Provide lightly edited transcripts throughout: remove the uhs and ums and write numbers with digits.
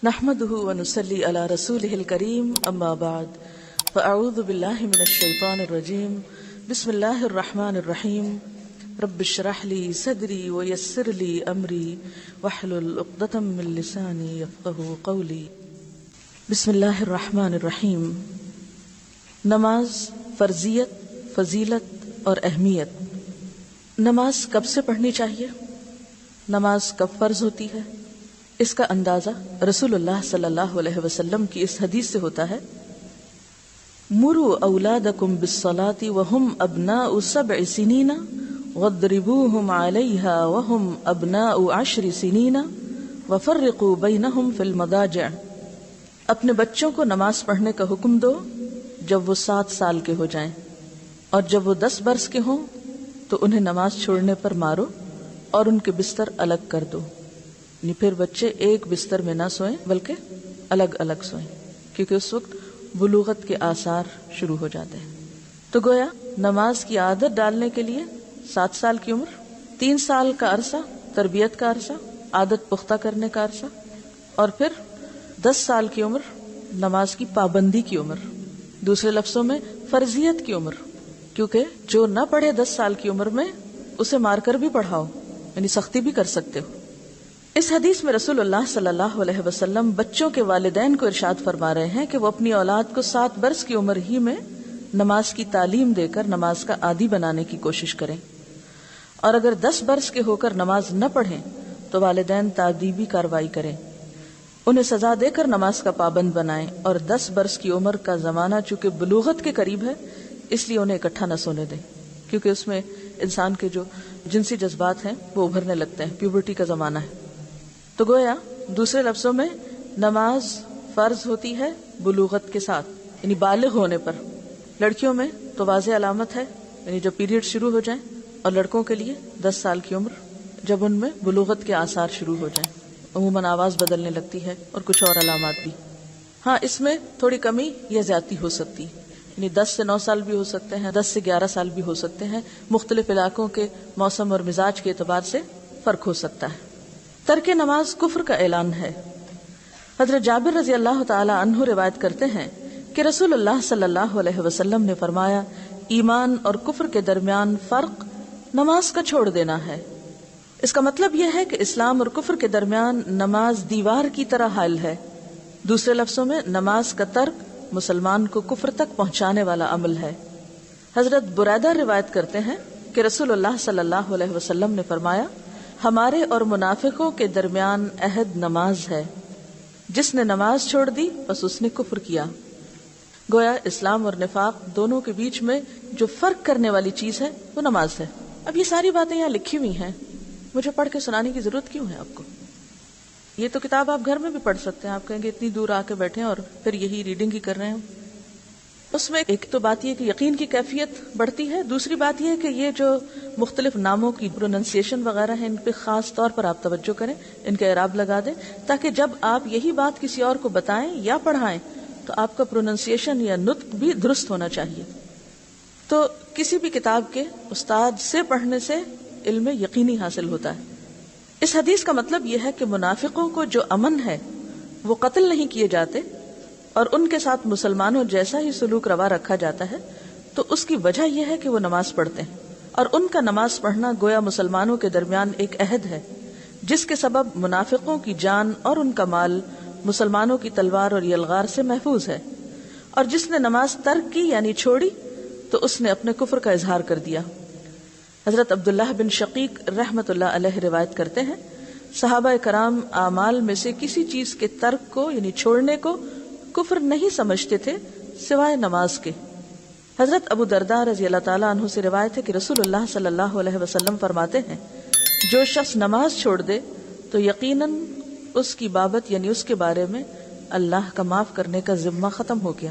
نحمده ونصلي على رسوله الكريم اما بعد فاعوذ بالله من الشيطان الرجيم بسم الله الرحمن الرحيم رب اشرح لي صدري ويسر لي امري واحلل عقدة من لساني يفقهوا قولي. بسم اللہ الرحمن الرحیم. نماز، فرضیت، فضیلت اور اہمیت. نماز کب سے پڑھنی چاہیے؟ نماز کب فرض ہوتی ہے؟ اس کا اندازہ رسول اللہ صلی اللہ علیہ وسلم کی اس حدیث سے ہوتا ہے: مروا اولادکم بالصلاة وهم ابناء 7 سنین واضربوهم علیها وهم ابناء 10 سنین وفرقوا بینہم فی المضاجع. اپنے بچوں کو نماز پڑھنے کا حکم دو جب وہ 7 سال کے ہو جائیں، اور جب وہ 10 برس کے ہوں تو انہیں نماز چھوڑنے پر مارو اور ان کے بستر الگ کر دو. یعنی پھر بچے ایک بستر میں نہ سوئیں بلکہ الگ الگ سوئیں، کیونکہ اس وقت بلوغت کے آثار شروع ہو جاتے ہیں. تو گویا نماز کی عادت ڈالنے کے لیے 7 سال کی عمر، 3 سال کا عرصہ تربیت کا عرصہ، عادت پختہ کرنے کا عرصہ، اور پھر 10 سال کی عمر نماز کی پابندی کی عمر. دوسرے لفظوں میں فرضیت کی عمر، کیونکہ جو نہ پڑھے 10 سال کی عمر میں اسے مار کر بھی پڑھاؤ، یعنی سختی بھی کر سکتے ہو. اس حدیث میں رسول اللہ صلی اللہ علیہ وسلم بچوں کے والدین کو ارشاد فرما رہے ہیں کہ وہ اپنی اولاد کو 7 برس کی عمر ہی میں نماز کی تعلیم دے کر نماز کا عادی بنانے کی کوشش کریں، اور اگر 10 برس کے ہو کر نماز نہ پڑھیں تو والدین تادیبی کارروائی کریں، انہیں سزا دے کر نماز کا پابند بنائیں. اور 10 برس کی عمر کا زمانہ چونکہ بلوغت کے قریب ہے اس لیے انہیں اکٹھا نہ سونے دیں، کیونکہ اس میں انسان کے جو جنسی جذبات ہیں وہ ابھرنے لگتے ہیں، پیوبرٹی کا زمانہ ہے. تو گویا دوسرے لفظوں میں نماز فرض ہوتی ہے بلوغت کے ساتھ، یعنی بالغ ہونے پر. لڑکیوں میں تو واضح علامت ہے، یعنی جب پیریڈ شروع ہو جائیں، اور لڑکوں کے لیے 10 سال کی عمر جب ان میں بلوغت کے آثار شروع ہو جائیں. عموماً آواز بدلنے لگتی ہے اور کچھ اور علامات بھی. ہاں، اس میں تھوڑی کمی یا زیادتی ہو سکتی، یعنی 10 سے 9 سال بھی ہو سکتے ہیں، 10 سے 11 سال بھی ہو سکتے ہیں. مختلف علاقوں کے موسم اور مزاج کے اعتبار سے فرق ہو سکتا ہے. ترک نماز کفر کا اعلان ہے. حضرت جابر رضی اللہ تعالی عنہ روایت کرتے ہیں کہ رسول اللہ صلی اللہ علیہ وسلم نے فرمایا: ایمان اور کفر کے درمیان فرق نماز کا چھوڑ دینا ہے. اس کا مطلب یہ ہے کہ اسلام اور کفر کے درمیان نماز دیوار کی طرح حائل ہے. دوسرے لفظوں میں نماز کا ترک مسلمان کو کفر تک پہنچانے والا عمل ہے. حضرت بریدہ روایت کرتے ہیں کہ رسول اللہ صلی اللہ علیہ وسلم نے فرمایا: ہمارے اور منافقوں کے درمیان عہد نماز ہے، جس نے نماز چھوڑ دی بس اس نے کفر کیا. گویا اسلام اور نفاق دونوں کے بیچ میں جو فرق کرنے والی چیز ہے وہ نماز ہے. اب یہ ساری باتیں یہاں لکھی ہوئی ہیں، مجھے پڑھ کے سنانے کی ضرورت کیوں ہے آپ کو؟ یہ تو کتاب آپ گھر میں بھی پڑھ سکتے ہیں. آپ کہیں گے اتنی دور آ کے بیٹھے اور پھر یہی ریڈنگ ہی کر رہے ہیں. اس میں ایک تو بات یہ کہ یقین کی کیفیت بڑھتی ہے، دوسری بات یہ کہ یہ جو مختلف ناموں کی پروننسیشن وغیرہ ہیں ان پہ خاص طور پر آپ توجہ کریں، ان کا اعراب لگا دیں، تاکہ جب آپ یہی بات کسی اور کو بتائیں یا پڑھائیں تو آپ کا پروننسیشن یا نطق بھی درست ہونا چاہیے. تو کسی بھی کتاب کے استاد سے پڑھنے سے علم یقینی حاصل ہوتا ہے. اس حدیث کا مطلب یہ ہے کہ منافقوں کو جو امن ہے وہ قتل نہیں کیے جاتے اور ان کے ساتھ مسلمانوں جیسا ہی سلوک روا رکھا جاتا ہے، تو اس کی وجہ یہ ہے کہ وہ نماز پڑھتے ہیں، اور ان کا نماز پڑھنا گویا مسلمانوں کے درمیان ایک عہد ہے جس کے سبب منافقوں کی جان اور ان کا مال مسلمانوں کی تلوار اور یلغار سے محفوظ ہے. اور جس نے نماز ترک کی یعنی چھوڑی تو اس نے اپنے کفر کا اظہار کر دیا. حضرت عبداللہ بن شقیق رحمت اللہ علیہ روایت کرتے ہیں صحابہ کرام اعمال میں سے کسی چیز کے ترک کو یعنی چھوڑنے کو کفر نہیں سمجھتے تھے سوائے نماز کے. حضرت ابو درداء رضی اللہ تعالیٰ عنہ سے روایت ہے کہ رسول اللہ صلی اللہ علیہ وسلم فرماتے ہیں: جو شخص نماز چھوڑ دے تو یقیناً اس کی بابت یعنی اس کے بارے میں اللہ کا معاف کرنے کا ذمہ ختم ہو گیا.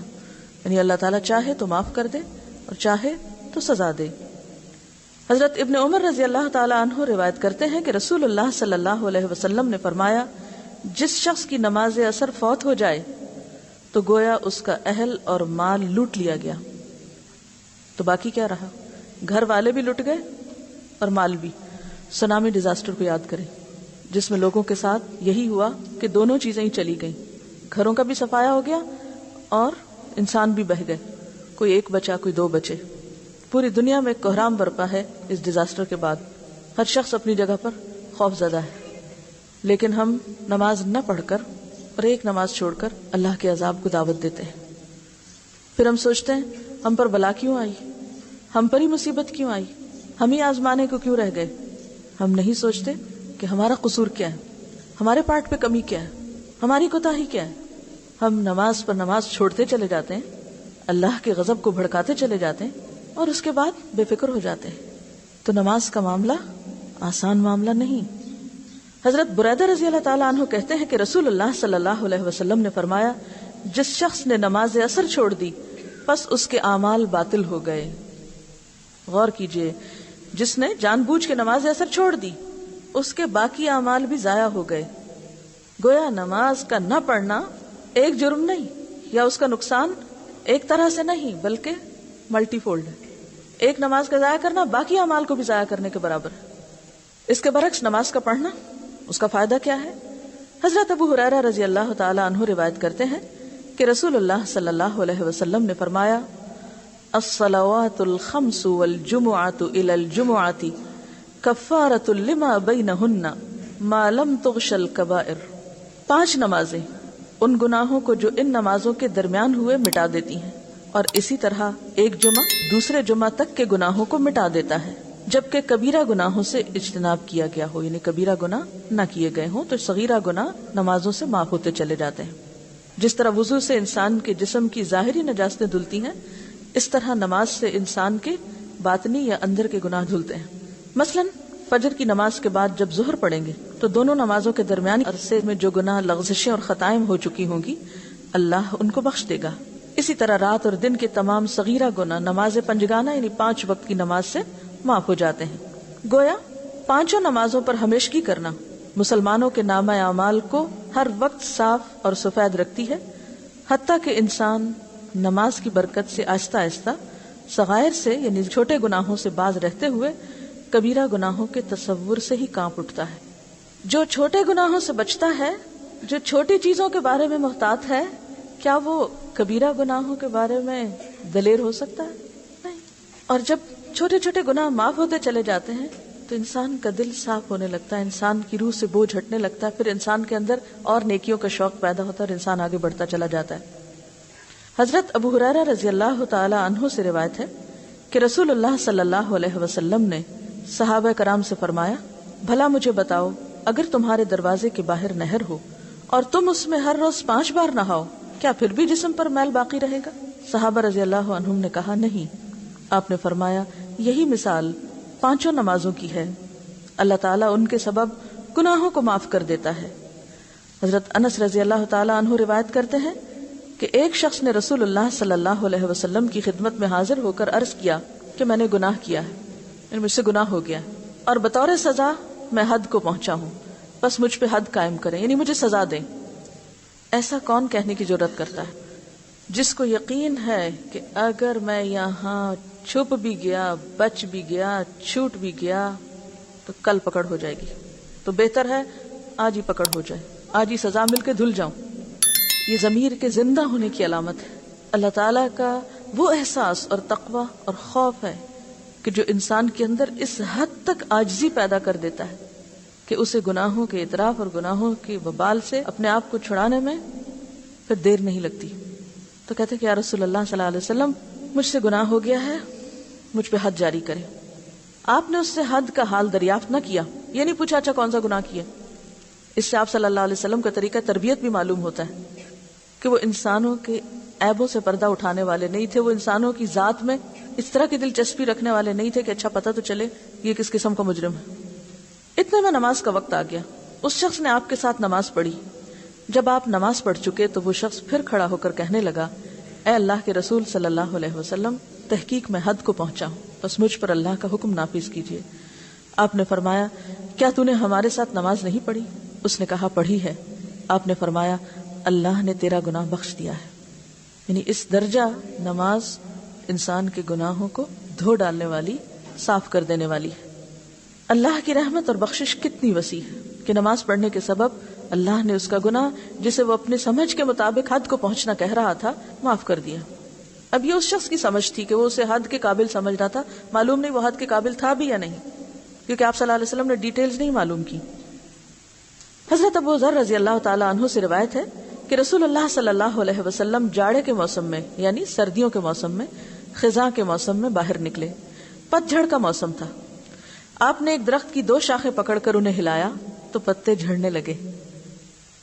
یعنی اللہ تعالیٰ چاہے تو معاف کر دے اور چاہے تو سزا دے. حضرت ابن عمر رضی اللہ تعالیٰ عنہ روایت کرتے ہیں کہ رسول اللہ صلی اللہ علیہ وسلم نے فرمایا: جس شخص کی نماز عصر فوت ہو جائے تو گویا اس کا اہل اور مال لوٹ لیا گیا. تو باقی کیا رہا؟ گھر والے بھی لٹ گئے اور مال بھی. سونامی ڈیزاسٹر کو یاد کریں، جس میں لوگوں کے ساتھ یہی ہوا کہ دونوں چیزیں ہی چلی گئیں، گھروں کا بھی صفایا ہو گیا اور انسان بھی بہہ گئے، کوئی ایک بچا کوئی دو بچے۔ پوری دنیا میں کوہرام برپا ہے اس ڈیزاسٹر کے بعد، ہر شخص اپنی جگہ پر خوف زدہ ہے، لیکن ہم نماز نہ پڑھ کر اور ایک نماز چھوڑ کر اللہ کے عذاب کو دعوت دیتے ہیں۔ پھر ہم سوچتے ہیں ہم پر بلا کیوں آئی، ہم پر ہی مصیبت کیوں آئی، ہم ہی آزمانے کو کیوں رہ گئے۔ ہم نہیں سوچتے کہ ہمارا قصور کیا ہے، ہمارے پارٹ پہ کمی کیا ہے، ہماری کوتاہی کیا ہے۔ ہم نماز پر نماز چھوڑتے چلے جاتے ہیں، اللہ کے غضب کو بھڑکاتے چلے جاتے ہیں اور اس کے بعد بے فکر ہو جاتے ہیں۔ تو نماز کا معاملہ آسان معاملہ نہیں۔ حضرت بریدہ رضی اللہ تعالیٰ عنہ کہتے ہیں کہ رسول اللہ صلی اللہ علیہ وسلم نے فرمایا، جس شخص نے نماز عصر چھوڑ دی پس اس کے اعمال باطل ہو گئے۔ غور کیجئے، جس نے جان بوجھ کے نماز عصر چھوڑ دی اس کے باقی اعمال بھی ضائع ہو گئے۔ گویا نماز کا نہ پڑھنا ایک جرم نہیں، یا اس کا نقصان ایک طرح سے نہیں بلکہ ملٹی فولڈ ہے۔ ایک نماز کا ضائع کرنا باقی اعمال کو بھی ضائع کرنے کے برابر ہے۔ اس کے برعکس نماز کا پڑھنا، اس کا فائدہ کیا ہے؟ حضرت ابو ہریرہ رضی اللہ تعالی عنہ روایت کرتے ہیں کہ رسول اللہ صلی اللہ علیہ وسلم نے فرمایا، الصلوات الخمس والجمعۃ الی الجمعۃ کفارۃ لما بینہن ما لم تغش الکبائر۔ 5 نمازیں ان گناہوں کو جو ان نمازوں کے درمیان ہوئے مٹا دیتی ہیں، اور اسی طرح ایک جمعہ دوسرے جمعہ تک کے گناہوں کو مٹا دیتا ہے، جبکہ کبیرہ گناہوں سے اجتناب کیا گیا ہو، یعنی کبیرہ گناہ نہ کیے گئے ہوں تو صغیرہ گناہ نمازوں سے معاف ہوتے چلے جاتے ہیں۔ جس طرح وضو سے انسان کے جسم کی ظاہری نجاستیں دھلتی ہیں، اس طرح نماز سے انسان کے باطنی یا اندر کے گناہ دھلتے ہیں۔ مثلا فجر کی نماز کے بعد جب ظہر پڑھیں گے تو دونوں نمازوں کے درمیانی عرصے میں جو گناہ لغزشیں اور خطائیں ہو چکی ہوں گی اللہ ان کو بخش دے گا۔ اسی طرح رات اور دن کے تمام صغیرہ گناہ نماز پنجگانہ یعنی 5 وقت کی نماز سے معاف ہو جاتے ہیں۔ گویا 5 نمازوں پر ہمیشگی کرنا مسلمانوں کے نامہ اعمال کو ہر وقت صاف اور سفید رکھتی ہے، حتیٰ کہ انسان نماز کی برکت سے آہستہ آہستہ صغائر سے یعنی چھوٹے گناہوں سے باز رہتے ہوئے کبیرہ گناہوں کے تصور سے ہی کانپ اٹھتا ہے۔ جو چھوٹے گناہوں سے بچتا ہے، جو چھوٹی چیزوں کے بارے میں محتاط ہے، کیا وہ کبیرہ گناہوں کے بارے میں دلیر ہو سکتا ہے؟ نہیں۔ اور جب چھوٹے چھوٹے گناہ معاف ہوتے چلے جاتے ہیں تو انسان کا دل صاف ہونے لگتا ہے، انسان کی روح سے بوجھ ہٹنے لگتا ہے، پھر انسان کے اندر اور نیکیوں کا شوق پیدا ہوتا ہے اور انسان آگے بڑھتا چلا جاتا ہے۔ حضرت ابو ہریرہ رضی اللہ تعالی عنہ سے روایت ہے کہ رسول اللہ صلی اللہ علیہ وسلم نے صحابہ کرام سے فرمایا، بھلا مجھے بتاؤ، اگر تمہارے دروازے کے باہر نہر ہو اور تم اس میں ہر روز 5 بار نہاؤ، کیا پھر بھی جسم پر میل باقی رہے گا؟ صحابہ رضی اللہ عنہم نے کہا، نہیں۔ آپ نے فرمایا، یہی مثال 5 نمازوں کی ہے، اللہ تعالیٰ ان کے سبب گناہوں کو معاف کر دیتا ہے۔ حضرت انس رضی اللہ تعالیٰ عنہ روایت کرتے ہیں کہ ایک شخص نے رسول اللہ صلی اللہ علیہ وسلم کی خدمت میں حاضر ہو کر عرض کیا کہ میں نے گناہ کیا ہے، یعنی مجھ سے گناہ ہو گیا اور بطور سزا میں حد کو پہنچا ہوں، بس مجھ پہ حد قائم کریں، یعنی مجھے سزا دیں۔ ایسا کون کہنے کی جرات کرتا ہے جس کو یقین ہے کہ اگر میں یہاں چھپ بھی گیا، بچ بھی گیا، چھوٹ بھی گیا تو کل پکڑ ہو جائے گی، تو بہتر ہے آج ہی پکڑ ہو جائے، آج ہی سزا مل کے دھل جاؤں۔ یہ ضمیر کے زندہ ہونے کی علامت ہے، اللہ تعالیٰ کا وہ احساس اور تقوی اور خوف ہے کہ جو انسان کے اندر اس حد تک عاجزی پیدا کر دیتا ہے کہ اسے گناہوں کے اعتراف اور گناہوں کے وبال سے اپنے آپ کو چھڑانے میں پھر دیر نہیں لگتی۔ تو کہتے ہیں کہ یا رسول اللہ صلی اللہ علیہ وسلم، مجھ سے گناہ ہو گیا ہے، مجھ پہ حد جاری کرے۔ آپ نے اس سے حد کا حال دریافت نہ کیا، یہ نہیں پوچھا اچھا کون سا گناہ کیا۔ اس سے آپ صلی اللہ علیہ وسلم کا طریقہ تربیت بھی معلوم ہوتا ہے کہ وہ انسانوں کے عیبوں سے پردہ اٹھانے والے نہیں تھے، وہ انسانوں کی ذات میں اس طرح کی دلچسپی رکھنے والے نہیں تھے کہ اچھا پتہ تو چلے یہ کس قسم کا مجرم ہے۔ اتنے میں نماز کا وقت آ گیا، اس شخص نے آپ کے ساتھ نماز پڑھی۔ جب آپ نماز پڑھ چکے تو وہ شخص پھر کھڑا ہو کر کہنے لگا، اے اللہ کے رسول صلی اللہ علیہ وسلم، تحقیق میں حد کو پہنچا ہوں، بس مجھ پر اللہ کا حکم نافذ کیجیے۔ آپ نے فرمایا، کیا تو نے ہمارے ساتھ نماز نہیں پڑھی؟ اس نے کہا، پڑھی ہے۔ آپ نے فرمایا، اللہ نے تیرا گناہ بخش دیا ہے۔ یعنی اس درجہ نماز انسان کے گناہوں کو دھو ڈالنے والی، صاف کر دینے والی ہے۔ اللہ کی رحمت اور بخشش کتنی وسیع ہے، کہ نماز پڑھنے کے سبب اللہ نے اس کا گناہ جسے وہ اپنے سمجھ کے مطابق حد کو پہنچنا کہہ رہا تھا معاف کر دیا. اب یہ اس شخص کی سمجھ تھی کہ وہ اسے حد کے قابل سمجھ رہا تھا، معلوم نہیں وہ حد کے قابل تھا بھی یا نہیں، کیونکہ آپ صلی اللہ علیہ وسلم نے ڈیٹیلز نہیں معلوم کی. حضرت ابو ذر رضی اللہ تعالی عنہ سے روایت ہے کہ رسول اللہ صلی اللہ علیہ وسلم جاڑے کے موسم میں یعنی سردیوں کے موسم میں، خزاں کے موسم میں باہر نکلے. پت جھڑ کا موسم تھا. آپ نے ایک درخت کی 2 شاخیں پکڑ کر انہیں ہلایا تو پتے جھڑنے لگے.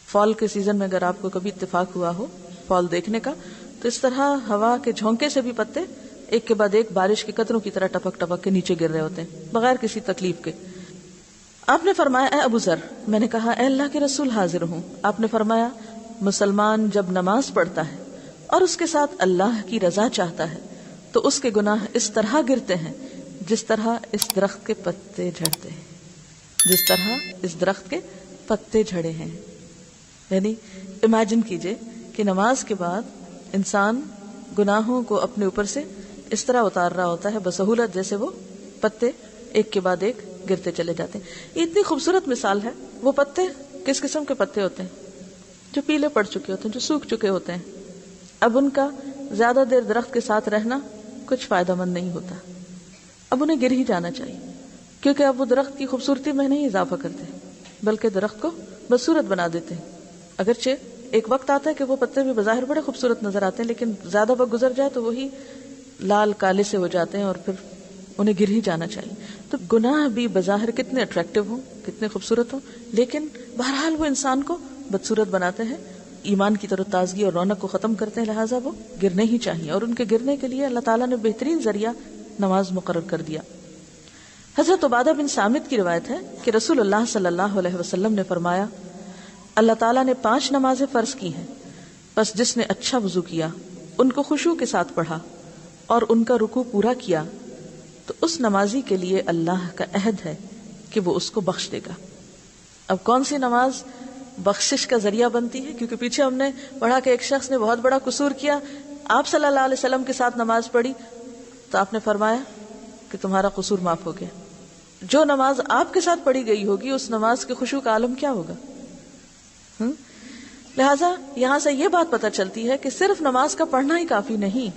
فال کے سیزن میں اگر آپ کو کبھی اتفاق ہوا ہو فال دیکھنے کا تو اس طرح ہوا کے جھونکے سے بھی پتے ایک کے بعد ایک بارش کے قطروں کی طرح ٹپک ٹپک کے نیچے گر رہے ہوتے ہیں بغیر کسی تکلیف کے. آپ نے فرمایا اے ابو ذر. میں نے کہا اے اللہ کے رسول حاضر ہوں. آپ نے فرمایا مسلمان جب نماز پڑھتا ہے اور اس کے ساتھ اللہ کی رضا چاہتا ہے تو اس کے گناہ اس طرح گرتے ہیں جس طرح اس درخت کے پتے جھڑتے ہیں، جس طرح اس درخت کے پتے جھڑے ہیں. یعنی امیجن کیجئے کہ نماز کے بعد انسان گناہوں کو اپنے اوپر سے اس طرح اتار رہا ہوتا ہے بسہولت جیسے وہ پتے ایک کے بعد ایک گرتے چلے جاتے ہیں. یہ اتنی خوبصورت مثال ہے. وہ پتے کس قسم کے پتے ہوتے ہیں؟ جو پیلے پڑ چکے ہوتے ہیں، جو سوکھ چکے ہوتے ہیں. اب ان کا زیادہ دیر درخت کے ساتھ رہنا کچھ فائدہ مند نہیں ہوتا. اب انہیں گر ہی جانا چاہیے، کیونکہ اب وہ درخت کی خوبصورتی میں نہیں اضافہ کرتے بلکہ درخت کو بدصورت بنا دیتے ہیں. اگرچہ ایک وقت آتا ہے کہ وہ پتے بھی بظاہر بڑے خوبصورت نظر آتے ہیں، لیکن زیادہ وقت گزر جائے تو وہی لال کالے سے ہو جاتے ہیں اور پھر انہیں گر ہی جانا چاہیے. تو گناہ بھی بظاہر کتنے اٹریکٹیو ہوں، کتنے خوبصورت ہوں، لیکن بہرحال وہ انسان کو بدصورت بناتے ہیں، ایمان کی طرف تازگی اور رونق کو ختم کرتے ہیں. لہٰذا وہ گرنے ہی چاہیے اور ان کے گرنے کے لیے اللہ تعالیٰ نے بہترین ذریعہ نماز مقرر کر دیا. حضرت عبادہ بن صامت کی روایت ہے کہ رسول اللہ صلی اللہ علیہ وسلم نے فرمایا اللہ تعالیٰ نے 5 نمازیں فرض کی ہیں، بس جس نے اچھا وضو کیا، ان کو خشوع کے ساتھ پڑھا اور ان کا رکوع پورا کیا تو اس نمازی کے لیے اللہ کا عہد ہے کہ وہ اس کو بخش دے گا. اب کون سی نماز بخشش کا ذریعہ بنتی ہے؟ کیونکہ پیچھے ہم نے پڑھا کہ ایک شخص نے بہت بڑا قصور کیا، آپ صلی اللہ علیہ وسلم کے ساتھ نماز پڑھی تو آپ نے فرمایا کہ تمہارا قصور معاف ہو گیا. جو نماز آپ کے ساتھ پڑھی گئی ہوگی اس نماز کے خشوع کا عالم کیا ہوگا؟ لہٰذا یہاں سے یہ بات پتہ چلتی ہے کہ صرف نماز کا پڑھنا ہی کافی نہیں،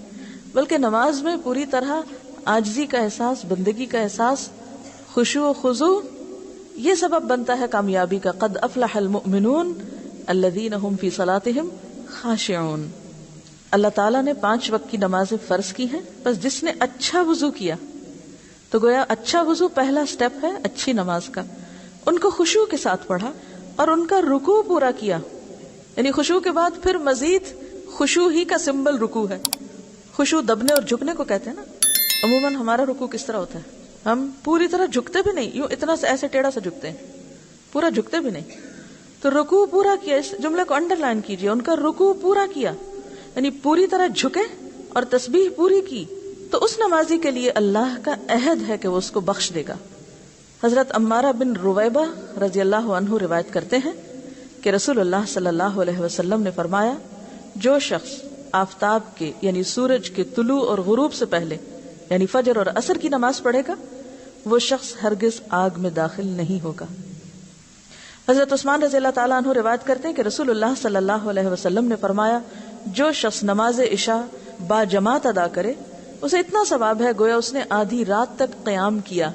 بلکہ نماز میں پوری طرح عاجزی کا احساس، بندگی کا احساس، خشوع و خضوع یہ سبب بنتا ہے کامیابی کا. قد افلح المؤمنون الذین هم فی صلاتهم خاشعون. اللہ تعالیٰ نے 5 وقت کی نمازیں فرض کی ہیں، بس جس نے اچھا وضو کیا تو گویا اچھا وضو پہلا سٹیپ ہے اچھی نماز کا. ان کو خشوع کے ساتھ پڑھا اور ان کا رکوع پورا کیا. یعنی خشوع کے بعد پھر مزید خشوع ہی کا سمبل رکوع ہے. خشوع دبنے اور جھکنے کو کہتے ہیں نا. عموماً ہمارا رکوع کس طرح ہوتا ہے؟ ہم پوری طرح جھکتے بھی نہیں، یوں اتنا سے ایسے ٹیڑھا سے جھکتے ہیں، پورا جھکتے بھی نہیں. تو رکوع پورا کیا، اس جملے کو انڈر لائن کیجئے، ان کا رکوع پورا کیا یعنی پوری طرح جھکے اور تسبیح پوری کی تو اس نمازی کے لیے اللہ کا عہد ہے کہ وہ اس کو بخش دے گا. حضرت عمارہ بن رویبہ رضی اللہ عنہ روایت کرتے ہیں کہ رسول اللہ صلی اللہ علیہ وسلم نے فرمایا جو شخص آفتاب کے یعنی سورج کے طلوع اور غروب سے پہلے یعنی فجر اور عصر کی نماز پڑھے گا وہ شخص ہرگز آگ میں داخل نہیں ہوگا. حضرت عثمان رضی اللہ تعالیٰ عنہ روایت کرتے ہیں کہ رسول اللہ صلی اللہ علیہ وسلم نے فرمایا جو شخص نماز عشاء با جماعت ادا کرے اسے اتنا ثواب ہے گویا اس نے آدھی رات تک قیام کیا،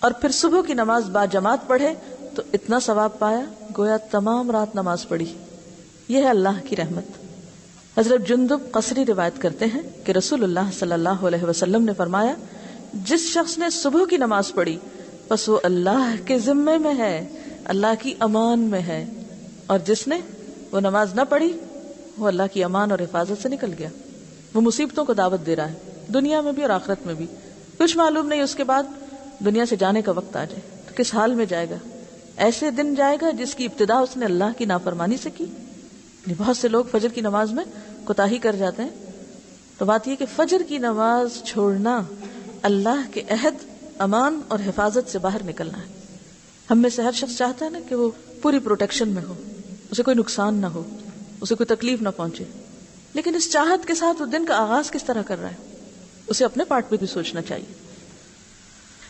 اور پھر صبح کی نماز با جماعت پڑھے تو اتنا ثواب پایا گویا تمام رات نماز پڑھی. یہ ہے اللہ کی رحمت. حضرت جندب قصری روایت کرتے ہیں کہ رسول اللہ صلی اللہ علیہ وسلم نے فرمایا جس شخص نے صبح کی نماز پڑھی بس وہ اللہ کے ذمے میں ہے، اللہ کی امان میں ہے، اور جس نے وہ نماز نہ پڑھی وہ اللہ کی امان اور حفاظت سے نکل گیا. وہ مصیبتوں کو دعوت دے رہا ہے دنیا میں بھی اور آخرت میں بھی. کچھ معلوم نہیں اس کے بعد دنیا سے جانے کا وقت آ جائے تو کس حال میں جائے گا. ایسے دن جائے گا جس کی ابتدا اس نے اللہ کی نافرمانی سے کی. بہت سے لوگ فجر کی نماز میں کوتاہی کر جاتے ہیں. تو بات یہ کہ فجر کی نماز چھوڑنا اللہ کے عہد، امان اور حفاظت سے باہر نکلنا ہے. ہم میں سے ہر شخص چاہتا ہے نا کہ وہ پوری پروٹیکشن میں ہو، اسے کوئی نقصان نہ ہو، اسے کوئی تکلیف نہ پہنچے. لیکن اس چاہت کے ساتھ وہ دن کا آغاز کس طرح کر رہا ہے اسے اپنے پارٹ پہ بھی سوچنا چاہیے.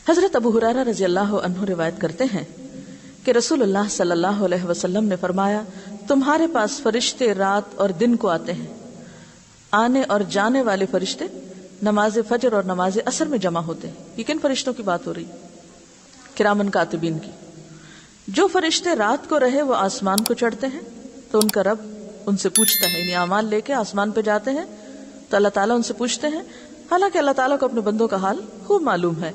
حضرت ابو ہریرہ رضی اللہ عنہ روایت کرتے ہیں کہ رسول اللہ صلی اللہ علیہ وسلم نے فرمایا تمہارے پاس فرشتے رات اور دن کو آتے ہیں، آنے اور جانے والے فرشتے نماز فجر اور نماز عصر میں جمع ہوتے ہیں۔ یہ کن فرشتوں کی بات ہو رہی؟ کرامن کاتبین کی۔ جو فرشتے رات کو رہے وہ آسمان کو چڑھتے ہیں تو ان کا رب ان سے پوچھتا ہے، یعنی اعمال لے کے آسمان پہ جاتے ہیں تو اللہ تعالیٰ ان سے پوچھتے ہیں، حالانکہ اللہ تعالیٰ کو اپنے بندوں کا حال خوب معلوم ہے،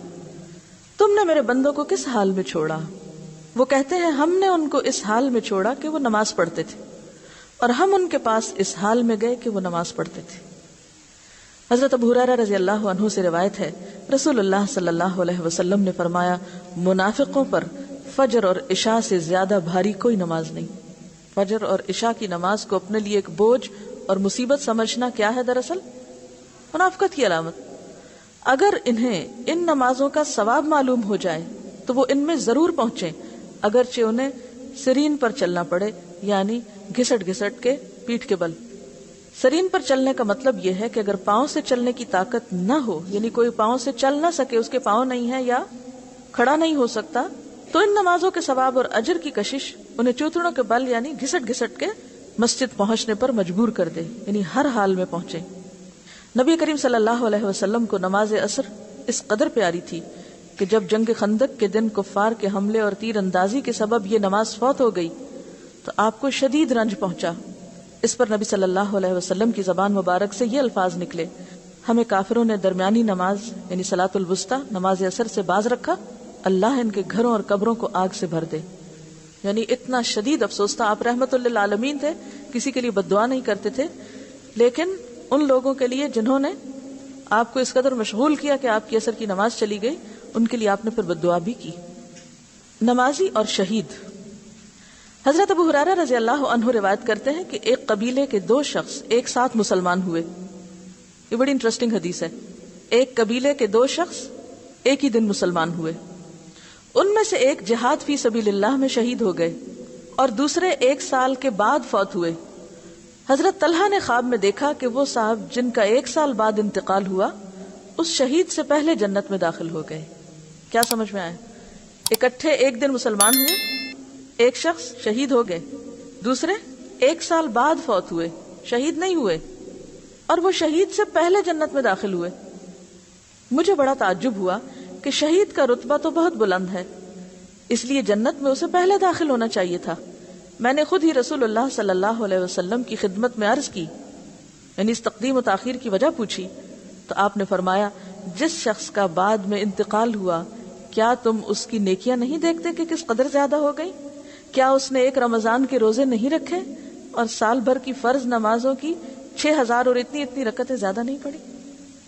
تم نے میرے بندوں کو کس حال میں چھوڑا؟ وہ کہتے ہیں ہم نے ان کو اس حال میں چھوڑا کہ وہ نماز پڑھتے تھے، اور ہم ان کے پاس اس حال میں گئے کہ وہ نماز پڑھتے تھے۔ حضرت ابو ہریرہ رضی اللہ عنہ سے روایت ہے، رسول اللہ صلی اللہ علیہ وسلم نے فرمایا منافقوں پر فجر اور عشاء سے زیادہ بھاری کوئی نماز نہیں۔ فجر اور عشاء کی نماز کو اپنے لیے ایک بوجھ اور مصیبت سمجھنا کیا ہے؟ دراصل منافقت کی علامت۔ اگر انہیں ان نمازوں کا ثواب معلوم ہو جائے تو وہ ان میں ضرور پہنچیں، اگرچہ انہیں سرین پر چلنا پڑے، یعنی گھسٹ گھسٹ کے پیٹھ کے بل۔ سرین پر چلنے کا مطلب یہ ہے کہ اگر پاؤں سے چلنے کی طاقت نہ ہو، یعنی کوئی پاؤں سے چل نہ سکے، اس کے پاؤں نہیں ہے یا کھڑا نہیں ہو سکتا، تو ان نمازوں کے ثواب اور اجر کی کشش انہیں چوتڑوں کے بل یعنی گھسٹ گھسٹ کے مسجد پہنچنے پر مجبور کر دے، یعنی ہر حال میں پہنچے۔ نبی کریم صلی اللہ علیہ وسلم کو نماز عصر اس قدر پیاری تھی کہ جب جنگ خندق کے دن کفار کے حملے اور تیر اندازی کے سبب یہ نماز فوت ہو گئی تو آپ کو شدید رنج پہنچا۔ اس پر نبی صلی اللہ علیہ وسلم کی زبان مبارک سے یہ الفاظ نکلے، ہمیں کافروں نے درمیانی نماز یعنی صلاۃ الوسطی نماز عصر سے باز رکھا، اللہ ان کے گھروں اور قبروں کو آگ سے بھر دے۔ یعنی اتنا شدید افسوس تھا۔ آپ رحمت للعالمین تھے، کسی کے لیے بد دعا نہیں کرتے تھے، لیکن ان لوگوں کے لیے جنہوں نے آپ کو اس قدر مشغول کیا کہ آپ کی عصر کی نماز چلی گئی، ان کے لیے آپ نے پھر بد دعا بھی کی۔ نمازی اور شہید۔ حضرت ابو ہریرہ رضی اللہ عنہ روایت کرتے ہیں کہ ایک قبیلے کے 2 شخص ایک ساتھ مسلمان ہوئے۔ یہ بڑی انٹرسٹنگ حدیث ہے۔ ایک قبیلے کے 2 شخص ایک ہی دن مسلمان ہوئے، ان میں سے ایک جہاد فی سبیل اللہ میں شہید ہو گئے اور دوسرے 1 سال کے بعد فوت ہوئے۔ حضرت طلحہ نے خواب میں دیکھا کہ وہ صاحب جن کا 1 سال بعد انتقال ہوا اس شہید سے پہلے جنت میں داخل ہو گئے۔ کیا سمجھ میں آیا؟ اکٹھے ایک دن مسلمان ہوئے، ایک شخص شہید ہو گئے، دوسرے 1 سال بعد فوت ہوئے، شہید نہیں ہوئے، اور وہ شہید سے پہلے جنت میں داخل ہوئے۔ مجھے بڑا تعجب ہوا کہ شہید کا رتبہ تو بہت بلند ہے، اس لیے جنت میں اسے پہلے داخل ہونا چاہیے تھا۔ میں نے خود ہی رسول اللہ صلی اللہ علیہ وسلم کی خدمت میں عرض کی، یعنی اس تقدیم و تاخیر کی وجہ پوچھی، تو آپ نے فرمایا جس شخص کا بعد میں انتقال ہوا کیا تم اس کی نیکیاں نہیں دیکھتے کہ کس قدر زیادہ ہو گئی؟ کیا اس نے 1 رمضان کے روزے نہیں رکھے اور سال بھر کی فرض نمازوں کی 6000 اور اتنی رکعتیں زیادہ نہیں پڑھی؟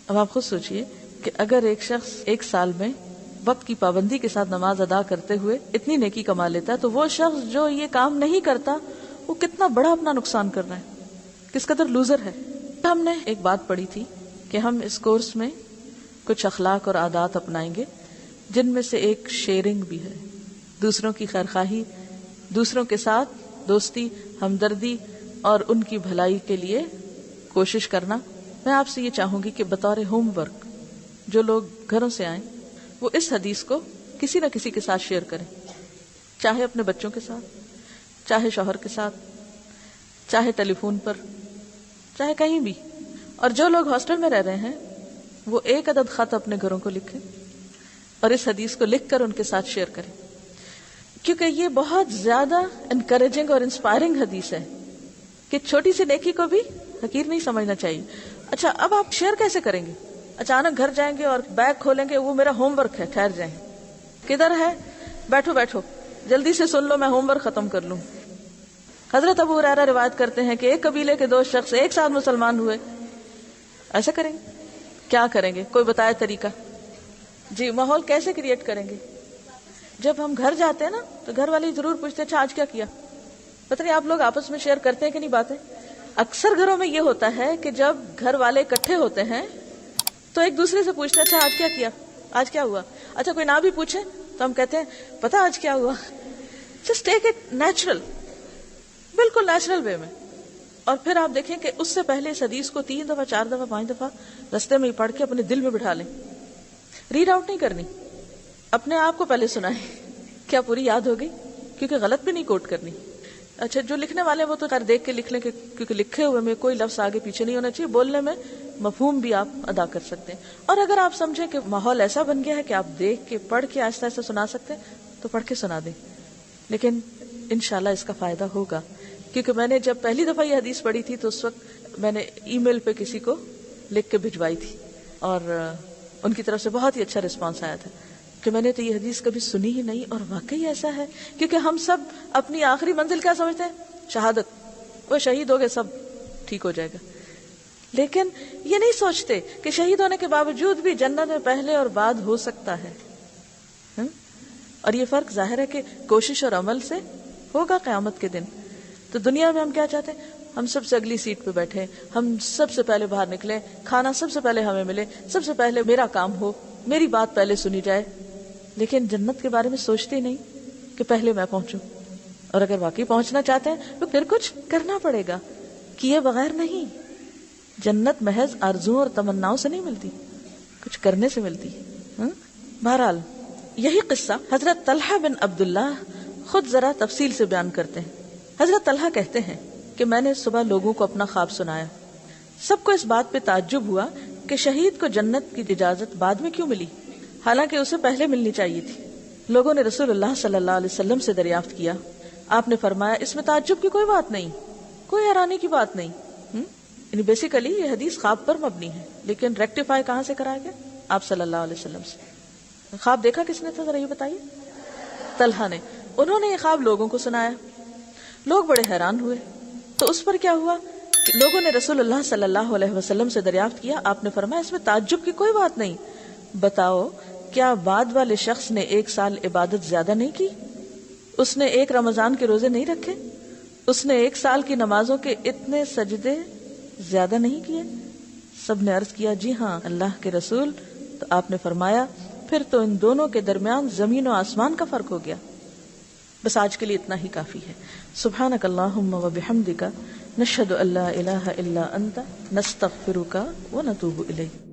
اب آپ خود سوچئے کہ اگر ایک شخص 1 سال میں وقت کی پابندی کے ساتھ نماز ادا کرتے ہوئے اتنی نیکی کما لیتا ہے تو وہ شخص جو یہ کام نہیں کرتا وہ کتنا بڑا اپنا نقصان کر رہا ہے، کس قدر لوزر ہے۔ ہم نے ایک بات پڑھی تھی کہ ہم اس کورس میں کچھ اخلاق اور عادات اپنائیں گے جن میں سے ایک شیئرنگ بھی ہے، دوسروں کی خیرخواہی، دوسروں کے ساتھ دوستی، ہمدردی اور ان کی بھلائی کے لیے کوشش کرنا۔ میں آپ سے یہ چاہوں گی کہ بطور ہوم ورک جو لوگ گھروں سے آئیں وہ اس حدیث کو کسی نہ کسی کے ساتھ شیئر کریں، چاہے اپنے بچوں کے ساتھ، چاہے شوہر کے ساتھ، چاہے ٹیلی فون پر، چاہے کہیں بھی۔ اور جو لوگ ہاسٹل میں رہ رہے ہیں وہ 1 عدد خط اپنے گھروں کو لکھیں اور اس حدیث کو لکھ کر ان کے ساتھ شیئر کریں، کیونکہ یہ بہت زیادہ انکریجنگ اور انسپائرنگ حدیث ہے کہ چھوٹی سی نیکی کو بھی حقیر نہیں سمجھنا چاہیے۔ اچھا، اب آپ شیئر کیسے کریں گے؟ اچانک گھر جائیں گے اور بیگ کھولیں گے، وہ میرا ہوم ورک ہے، ٹھہر جائیں، کدھر ہے؟ بیٹھو جلدی سے سن لو، میں ہوم ورک ختم کر لوں۔ حضرت ابو ہریرہ روایت کرتے ہیں کہ ایک قبیلے کے 2 شخص ایک ساتھ مسلمان ہوئے۔ ایسا کریں گے؟ کیا کریں گے؟ کوئی بتائے طریقہ؟ جی، ماحول کیسے کریٹ کریں گے؟ جب ہم گھر جاتے ہیں نا تو گھر والے ضرور پوچھتے ہیں اچھا آج کیا کیا؟ پتہ نہیں آپ لوگ آپس میں شیئر کرتے ہیں کہ نہیں باتیں؟ اکثر گھروں میں یہ ہوتا ہے کہ جب گھر والے اکٹھے ہوتے ہیں تو ایک دوسرے سے پوچھتے ہیں اچھا آج کیا کیا، آج کیا ہوا؟ اچھا کوئی نہ بھی پوچھے تو ہم کہتے ہیں پتہ آج کیا ہوا۔ جسٹ ٹیک اٹ نیچرل، بالکل نیچرل وے میں۔ اور پھر آپ دیکھیں کہ اس سے پہلے اس حدیث کو 3 دفعہ 4 دفعہ 5 دفعہ رستے میں ہی پڑھ کے اپنے دل میں بٹھا لیں، ریڈ آؤٹ نہیں کرنی، اپنے آپ کو پہلے سنائیں۔ کیا پوری یاد ہو گئی؟ کیونکہ غلط بھی نہیں کوٹ کرنی. اچھا جو لکھنے والے ہیں وہ تو خیر دیکھ کے لکھ لیں کیونکہ لکھے ہوئے میں کوئی لفظ آگے پیچھے نہیں ہونا چاہیے, بولنے میں مفہوم بھی آپ ادا کر سکتے ہیں. اور اگر آپ سمجھیں کہ ماحول ایسا بن گیا ہے کہ آپ دیکھ کے پڑھ کے آہستہ آہستہ سنا سکتے ہیں تو پڑھ کے سنا دیں, لیکن انشاءاللہ اس کا فائدہ ہوگا. کیونکہ میں نے جب پہلی دفعہ یہ حدیث پڑھی تھی تو اس وقت میں نے ای میل پہ کسی کو لکھ کے بھجوائی تھی اور ان کی طرف سے بہت ہی اچھا رسپانس آیا تھا کہ میں نے تو یہ حدیث کبھی سنی ہی نہیں, اور واقعی ایسا ہے. کیونکہ ہم سب اپنی آخری منزل کیا سمجھتے ہیں؟ شہادت. وہ شہید ہو گئے سب ٹھیک ہو جائے گا, لیکن یہ نہیں سوچتے کہ شہید ہونے کے باوجود بھی جنت میں پہلے اور بعد ہو سکتا ہے. اور یہ فرق ظاہر ہے کہ کوشش اور عمل سے ہوگا قیامت کے دن. تو دنیا میں ہم کیا چاہتے ہیں؟ ہم سب سے اگلی سیٹ پہ بیٹھے, ہم سب سے پہلے باہر نکلیں, کھانا سب سے پہلے ہمیں ملے, سب سے پہلے میرا کام ہو, میری بات پہلے سنی جائے. لیکن جنت کے بارے میں سوچتے ہی نہیں کہ پہلے میں پہنچوں. اور اگر واقعی پہنچنا چاہتے ہیں تو پھر کچھ کرنا پڑے گا, کیے بغیر نہیں. جنت محض آرزوؤں اور تمناؤں سے نہیں ملتی, کچھ کرنے سے ملتی ہے. بہرحال یہی قصہ حضرت طلحہ بن عبداللہ خود ذرا تفصیل سے بیان کرتے ہیں. حضرت طلحہ کہتے ہیں کہ میں نے صبح لوگوں کو اپنا خواب سنایا. سب کو اس بات پہ تعجب ہوا کہ شہید کو جنت کی اجازت بعد میں کیوں ملی, حالانکہ اسے پہلے ملنی چاہیے تھی. لوگوں نے رسول اللہ صلی اللہ علیہ وسلم سے دریافت کیا. آپ نے فرمایا اس میں تعجب کی کوئی بات نہیں, کوئی حیرانی کی بات نہیں. یعنی بیسیکلی یہ حدیث خواب پر مبنی ہے, لیکن ریکٹیفائی کہاں سے کرایا گیا؟ آپ صلی اللہ علیہ وسلم سے. خواب دیکھا کس نے تھا ذرا یہ بتائیے؟ طلحہ نے. انہوں نے یہ خواب لوگوں کو سنایا. لوگ بڑے حیران ہوئے. تو اس پر کیا ہوا کہ لوگوں نے رسول اللہ صلی اللہ علیہ وسلم سے دریافت کیا. آپ نے فرمایا اس میں تعجب کی کوئی بات نہیں. بتاؤ کیا بعد والے شخص نے 1 سال عبادت زیادہ نہیں کی؟ اس نے 1 رمضان کے روزے نہیں رکھے؟ اس نے 1 سال کی نمازوں کے اتنے سجدے زیادہ نہیں کیے؟ سب نے عرض کیا جی ہاں اللہ کے رسول. تو آپ نے فرمایا پھر تو ان دونوں کے درمیان زمین و آسمان کا فرق ہو گیا. بس آج کے لیے اتنا ہی کافی ہے. سبحانک اللہم و بحمدک نشہد ان لا الہ الا انت نستغفرک و نتوب الیک.